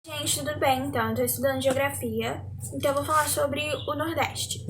Gente, tudo bem? Então, eu tô estudando geografia, então eu vou falar sobre o Nordeste.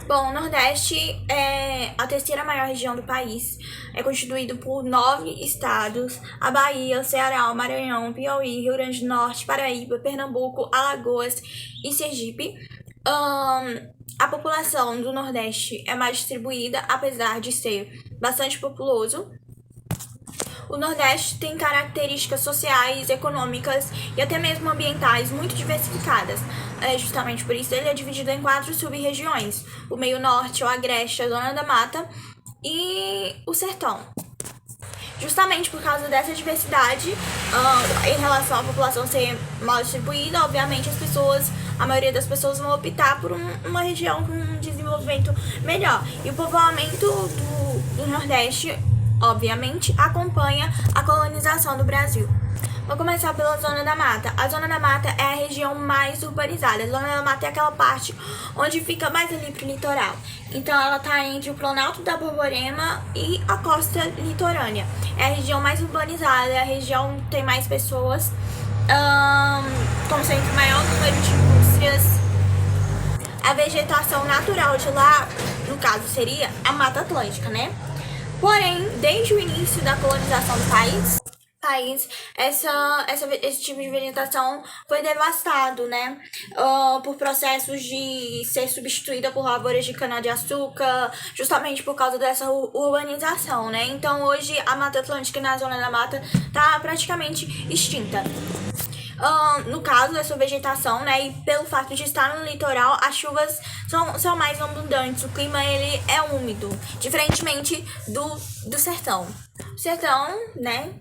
Bom, o Nordeste é a terceira maior região do país, é constituído por 9 estados: a Bahia, o Ceará, o Maranhão, o Piauí, Rio Grande do Norte, Paraíba, Pernambuco, Alagoas e Sergipe. A população do Nordeste é mais distribuída, apesar de ser bastante populoso. O Nordeste tem características sociais, econômicas e até mesmo ambientais muito diversificadas. Justamente por isso ele é dividido em 4 sub-regiões: o meio norte, o agreste, a zona da mata e o sertão. Justamente por causa dessa diversidade, em relação à população ser mal distribuída, obviamente a maioria das pessoas vão optar por uma região com um desenvolvimento melhor. E o povoamento do Nordeste, obviamente, acompanha a colonização do Brasil. Vou começar pela Zona da Mata. A Zona da Mata é a região mais urbanizada. A Zona da Mata é aquela parte onde fica mais ali pro litoral. Então ela tá entre o Planalto da Borborema e a costa litorânea. É a região mais urbanizada, é a região que tem mais pessoas, concentra o maior número de indústrias. A vegetação natural de lá, no caso, seria a Mata Atlântica, né? Porém, desde o início da colonização do país, esse tipo de vegetação foi devastado, né? Por processos de ser substituída por lavouras de cana-de-açúcar, justamente por causa dessa urbanização, né? Então, hoje, a Mata Atlântica na Zona da Mata tá praticamente extinta. No caso dessa vegetação, né, e pelo fato de estar no litoral, as chuvas são mais abundantes, o clima ele é úmido, diferentemente do sertão. O sertão, né,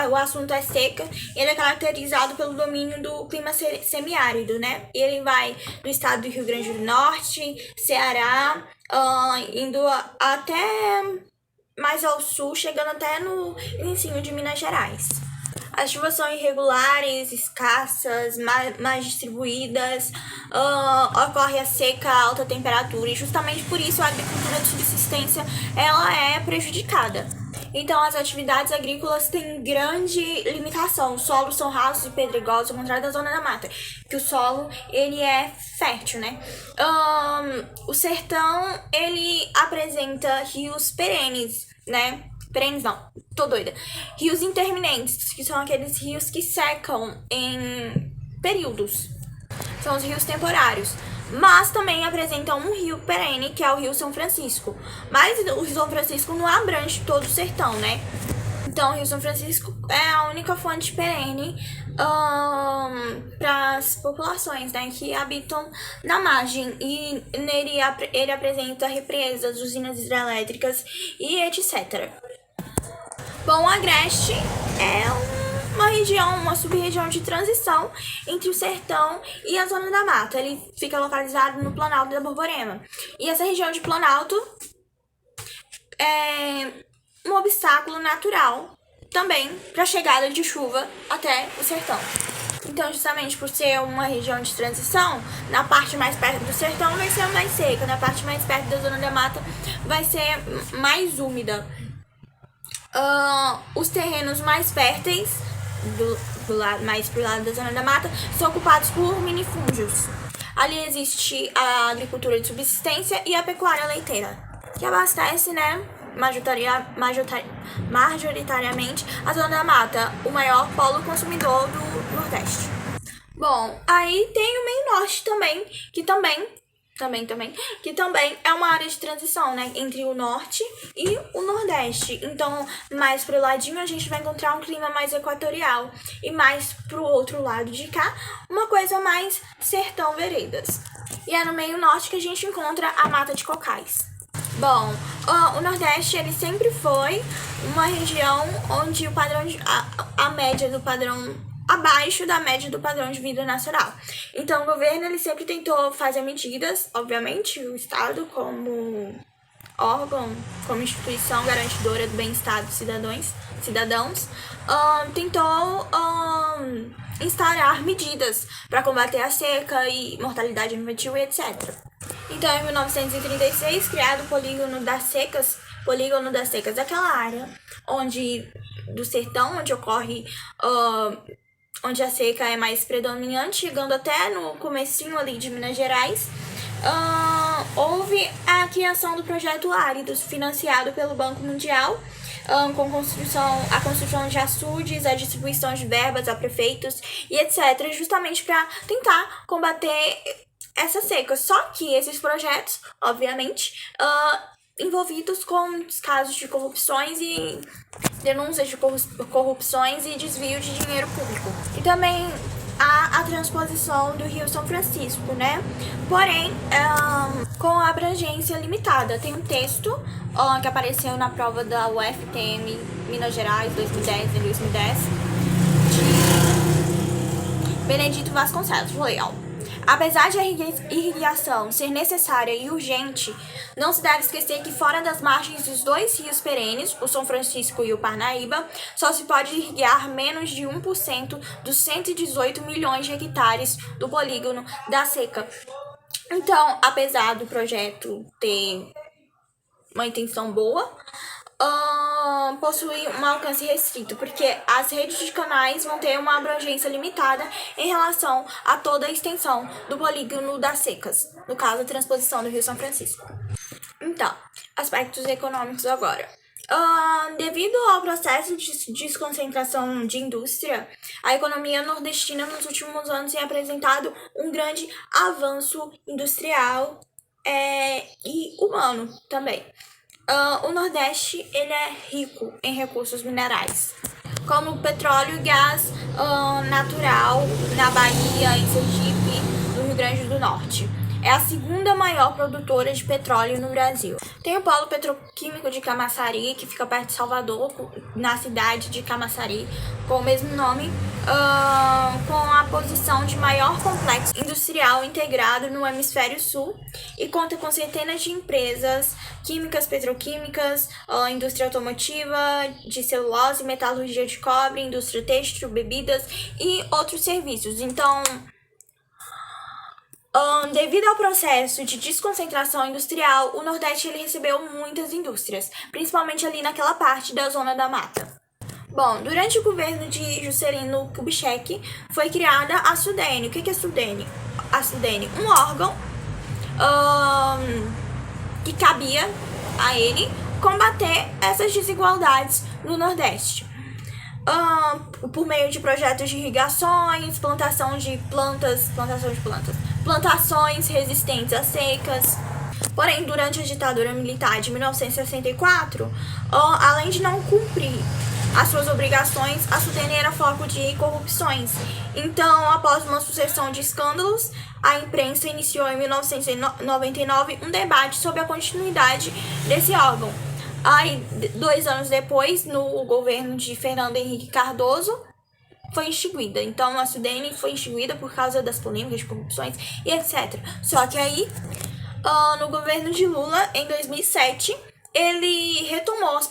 o assunto é seca, ele é caracterizado pelo domínio do clima semiárido, né, e ele vai do estado do Rio Grande do Norte, Ceará, indo até mais ao sul, chegando até no inicinho de Minas Gerais. As chuvas são irregulares, escassas, mais distribuídas, ocorre a seca, a alta temperatura, e justamente por isso a agricultura de subsistência ela é prejudicada. Então, as atividades agrícolas têm grande limitação. Os solos são rasos e pedregosos, ao contrário da Zona da Mata, que o solo ele é fértil, né? O sertão ele apresenta rios perenes, né? Perenes não, tô doida. Rios intermitentes, que são aqueles rios que secam em períodos. São os rios temporários. Mas também apresentam um rio perene, que é o Rio São Francisco. Mas o Rio São Francisco não abrange todo o sertão, né? Então, o Rio São Francisco é a única fonte perene para as populações, né, que habitam na margem. E nele ele apresenta represas, usinas hidrelétricas e etc. Bom, o agreste é uma região, uma sub-região de transição entre o sertão e a Zona da Mata. Ele fica localizado no Planalto da Borborema. E essa região de Planalto é um obstáculo natural também para a chegada de chuva até o sertão. Então, justamente por ser uma região de transição, na parte mais perto do sertão vai ser mais seca, na parte mais perto da Zona da Mata vai ser mais úmida. Os terrenos mais férteis, mais pro lado da Zona da Mata, são ocupados por minifúndios. Ali existe a agricultura de subsistência e a pecuária leiteira, que abastece, né, majoritariamente a Zona da Mata, o maior polo consumidor do Nordeste. Bom, aí tem o meio norte também, que também é uma área de transição, né, entre o norte e o nordeste. Então, mais pro ladinho a gente vai encontrar um clima mais equatorial e mais pro outro lado de cá, uma coisa mais sertão veredas. E é no meio norte que a gente encontra a mata de cocais. Bom, o Nordeste ele sempre foi uma região onde o padrão a média do padrão abaixo da média do padrão de vida nacional. Então, o governo ele sempre tentou fazer medidas, obviamente, o Estado como órgão, como instituição garantidora do bem-estar dos cidadãos, tentou instaurar medidas para combater a seca e mortalidade infantil e etc. Então, em 1936, criado o Polígono das Secas, aquela área do sertão onde ocorre onde a seca é mais predominante, chegando até no comecinho ali de Minas Gerais, houve a criação do projeto Áridos, financiado pelo Banco Mundial, com a construção de açudes, a distribuição de verbas a prefeitos e etc., justamente para tentar combater essa seca. Só que esses projetos, obviamente, envolvidos com casos de corrupções e denúncias de corrupções e desvio de dinheiro público. E também há a transposição do Rio São Francisco, né? Porém, com abrangência limitada. Tem um texto que apareceu na prova da UFTM Minas Gerais 2010 e 2010 de Benedito Vasconcelos. Vou ler, ó. Apesar de a irrigação ser necessária e urgente, não se deve esquecer que fora das margens dos dois rios perenes, o São Francisco e o Parnaíba, só se pode irrigar menos de 1% dos 118 milhões de hectares do polígono da seca. Então, apesar do projeto ter uma intenção boa, possui um alcance restrito, porque as redes de canais vão ter uma abrangência limitada em relação a toda a extensão do polígono das secas, no caso, a transposição do Rio São Francisco. Então, aspectos econômicos agora. Devido ao processo de desconcentração de indústria, a economia nordestina nos últimos anos tem apresentado um grande avanço industrial e humano também. O Nordeste ele é rico em recursos minerais, como petróleo e gás natural na Bahia, em Sergipe, no Rio Grande do Norte. É a segunda maior produtora de petróleo no Brasil. Tem o polo petroquímico de Camaçari, que fica perto de Salvador, na cidade de Camaçari, com o mesmo nome, com a posição de maior complexo industrial integrado no hemisfério sul e conta com centenas de empresas químicas, petroquímicas, indústria automotiva, de celulose, metalurgia de cobre, indústria têxtil, bebidas e outros serviços. Então, devido ao processo de desconcentração industrial, o Nordeste ele recebeu muitas indústrias, principalmente ali naquela parte da Zona da Mata. Bom, durante o governo de Juscelino Kubitschek foi criada a Sudene. O que é a Sudene? A Sudene, um órgão que cabia a ele combater essas desigualdades no Nordeste. Por meio de projetos de irrigações, plantação de plantas, plantações resistentes a secas. Porém, durante a ditadura militar de 1964, além de não cumprir as suas obrigações, a Sudene era foco de corrupções. Então, após uma sucessão de escândalos, a imprensa iniciou em 1999 um debate sobre a continuidade desse órgão. Aí, 2 anos depois, no governo de Fernando Henrique Cardoso, foi extinguida. Então, a Sudene foi extinguida por causa das polêmicas de corrupções e etc. Só que aí, no governo de Lula, em 2007, ele retomou as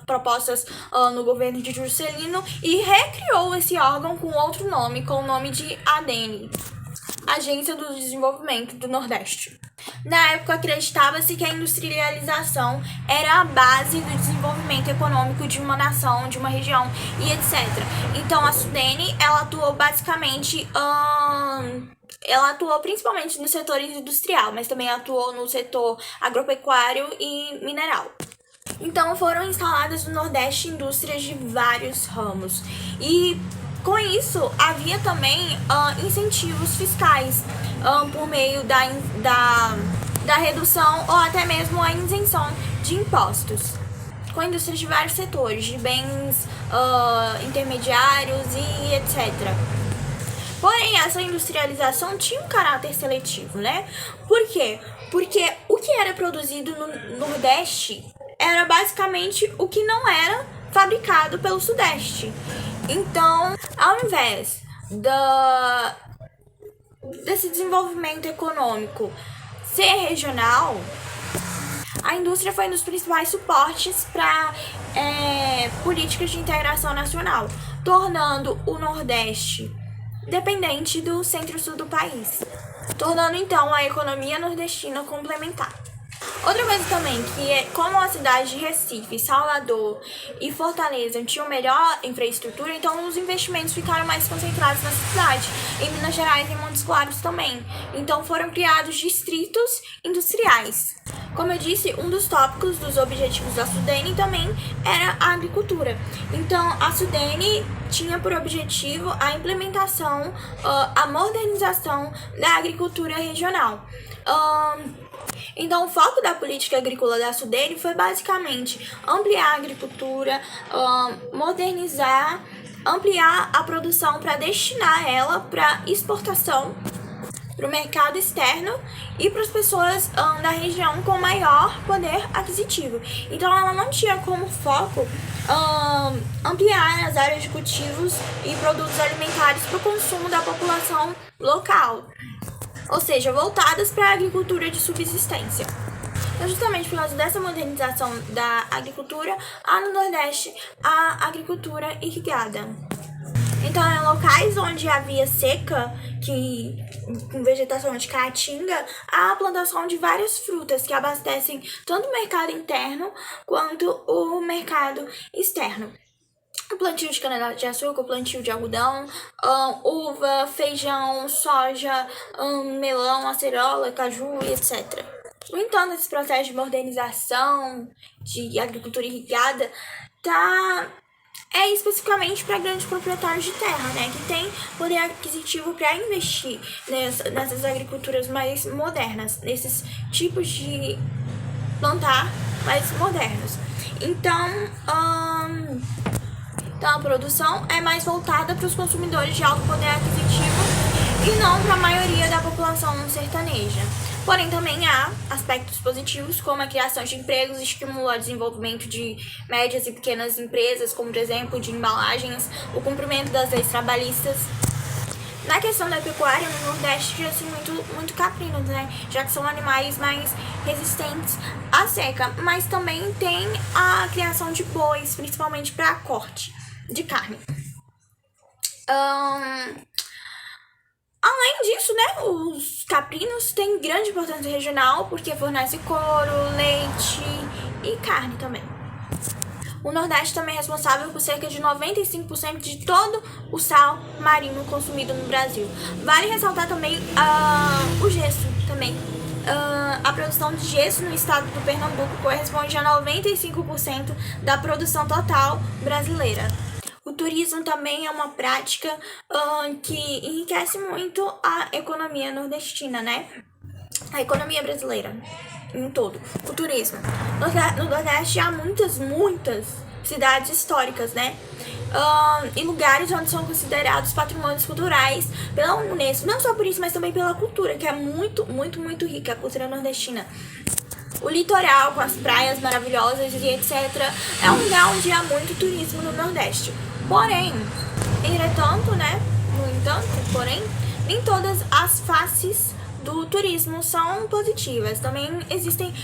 propostas no governo de Juscelino e recriou esse órgão com outro nome, com o nome de ADENE, Agência do Desenvolvimento do Nordeste. Na época, acreditava-se que a industrialização era a base do desenvolvimento econômico de uma nação, de uma região e etc. Então, a Sudene, ela atuou basicamente, ela atuou principalmente no setor industrial, mas também atuou no setor agropecuário e mineral. Então, foram instaladas no Nordeste indústrias de vários ramos. E com isso, havia também incentivos fiscais por meio da redução ou até mesmo a isenção de impostos, com indústrias de vários setores, de bens intermediários e etc. Porém, essa industrialização tinha um caráter seletivo, né? Por quê? Porque o que era produzido no Nordeste era basicamente o que não era fabricado pelo Sudeste. Então, ao invés desse desenvolvimento econômico ser regional, a indústria foi um dos principais suportes para políticas de integração nacional, tornando o Nordeste dependente do centro-sul do país, tornando então a economia nordestina complementar. Outra coisa também, que é como a cidade de Recife, Salvador e Fortaleza tinham melhor infraestrutura, então os investimentos ficaram mais concentrados na cidade. Em Minas Gerais e Montes Claros também. Então foram criados distritos industriais. Como eu disse, um dos tópicos dos objetivos da Sudene também era a agricultura. Então a Sudene tinha por objetivo a implementação, a modernização da agricultura regional. Então, o foco da política agrícola da Sudene foi basicamente ampliar a agricultura, modernizar, ampliar a produção para destinar ela para exportação, para o mercado externo e para as pessoas da região com maior poder aquisitivo. Então, ela não tinha como foco ampliar as áreas de cultivos e produtos alimentares para o consumo da população local, ou seja, voltadas para a agricultura de subsistência. Então, justamente por causa dessa modernização da agricultura, há no Nordeste a agricultura irrigada. Então, em locais onde havia seca, com vegetação de caatinga, há a plantação de várias frutas que abastecem tanto o mercado interno quanto o mercado externo. O plantio de cana-de-açúcar, o plantio de algodão, uva, feijão, soja, melão, acerola, caju e etc. No entanto, esse processo de modernização de agricultura irrigada é especificamente para grandes proprietários de terra, né, que tem poder aquisitivo para investir nessas agriculturas mais modernas, nesses tipos de plantar mais modernos. Então a produção é mais voltada para os consumidores de alto poder aquisitivo e não para a maioria da população sertaneja. Porém, também há aspectos positivos, como a criação de empregos, estímulo ao desenvolvimento de médias e pequenas empresas, como, por exemplo, de embalagens, o cumprimento das leis trabalhistas. Na questão da pecuária, no Nordeste, assim, muito caprinos, né? Já que são animais mais resistentes à seca. Mas também tem a criação de bois, principalmente para corte de carne. Além disso, né, os caprinos têm grande importância regional porque fornecem couro, leite e carne também. O Nordeste também é responsável por cerca de 95% de todo o sal marinho consumido no Brasil. Vale ressaltar também o gesso também. A produção de gesso no estado do Pernambuco corresponde a 95% da produção total brasileira. O turismo também é uma prática que enriquece muito a economia nordestina, né? A economia brasileira em todo. O turismo. No Nordeste há muitas cidades históricas, né? E lugares onde são considerados patrimônios culturais pela Unesco. Não só por isso, mas também pela cultura, que é muito rica, a cultura nordestina. O litoral, com as praias maravilhosas e etc., é um lugar onde há muito turismo no Nordeste. Porém, nem todas as faces do turismo são positivas. Também existem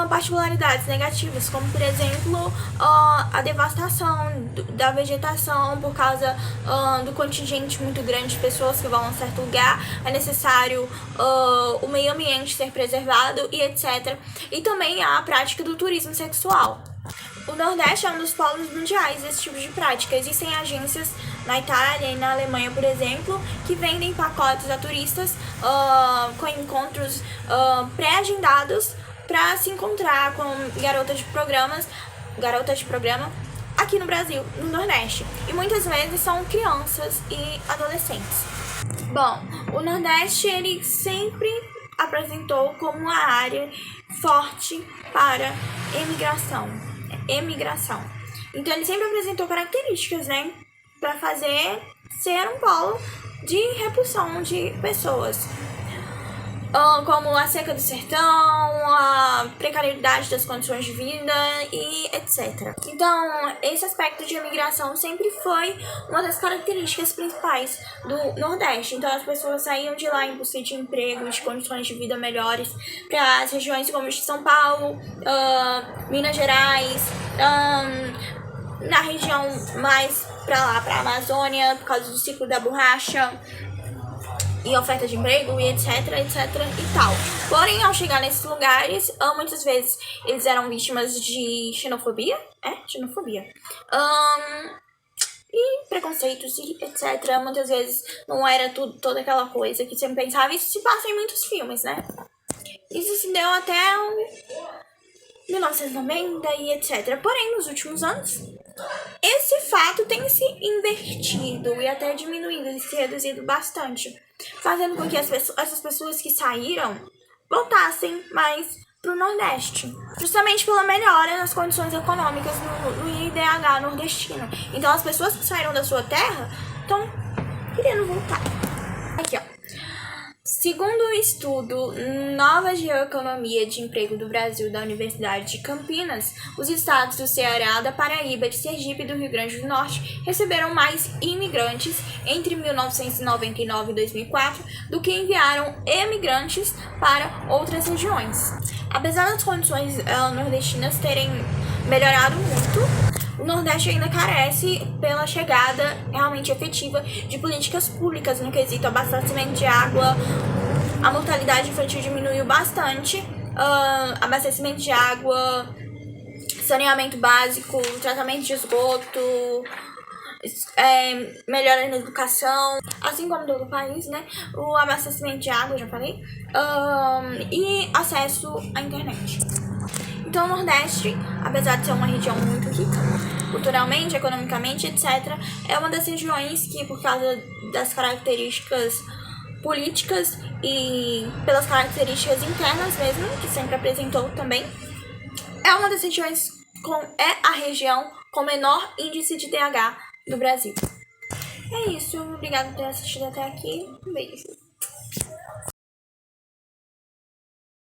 particularidades negativas, como, por exemplo, a devastação da vegetação por causa do contingente muito grande de pessoas que vão a certo lugar. É necessário o meio ambiente ser preservado e etc. E também a prática do turismo sexual. O Nordeste é um dos polos mundiais desse tipo de prática. Existem agências na Itália e na Alemanha, por exemplo, que vendem pacotes a turistas com encontros pré-agendados para se encontrar com garotas de programa aqui no Brasil, no Nordeste. E muitas vezes são crianças e adolescentes. Bom, o Nordeste ele sempre apresentou como uma área forte para emigração. Então ele sempre apresentou características, né, para ser um polo de repulsão de pessoas, como a seca do sertão, a precariedade das condições de vida e etc. Então, esse aspecto de imigração sempre foi uma das características principais do Nordeste. Então, as pessoas saíam de lá em busca de emprego, de condições de vida melhores para as regiões como de São Paulo, Minas Gerais, na região mais para lá, para a Amazônia, por causa do ciclo da borracha. e oferta de emprego e etc, etc e tal. Porém, ao chegar nesses lugares, muitas vezes eles eram vítimas de xenofobia, xenofobia, e preconceitos e etc. Muitas vezes não era toda aquela coisa que você pensava. Isso se passa em muitos filmes, né? Isso se deu até 1990 e etc. Porém, nos últimos anos, esse fato tem se invertido e até diminuído e se reduzido bastante, fazendo com que essas pessoas que saíram voltassem mais para o Nordeste, justamente pela melhora nas condições econômicas no IDH nordestino. Então, as pessoas que saíram da sua terra estão querendo voltar. Aqui, ó. Segundo o estudo Nova Geoeconomia de Emprego do Brasil da Universidade de Campinas, os estados do Ceará, da Paraíba, de Sergipe e do Rio Grande do Norte receberam mais imigrantes entre 1999 e 2004 do que enviaram emigrantes para outras regiões. Apesar das condições nordestinas terem melhorado muito, o Nordeste ainda carece pela chegada realmente efetiva de políticas públicas no quesito abastecimento de água. A mortalidade infantil diminuiu bastante, abastecimento de água, saneamento básico, tratamento de esgoto, melhora na educação, assim como todo o país, né? O abastecimento de água, já falei, e acesso à internet. Então, o Nordeste, apesar de ser uma região muito rica, culturalmente, economicamente, etc., é uma das regiões que, por causa das características políticas e pelas características internas mesmo, que sempre apresentou também, é uma das regiões é a região com menor índice de DH do Brasil. É isso, obrigada por ter assistido até aqui, um beijo.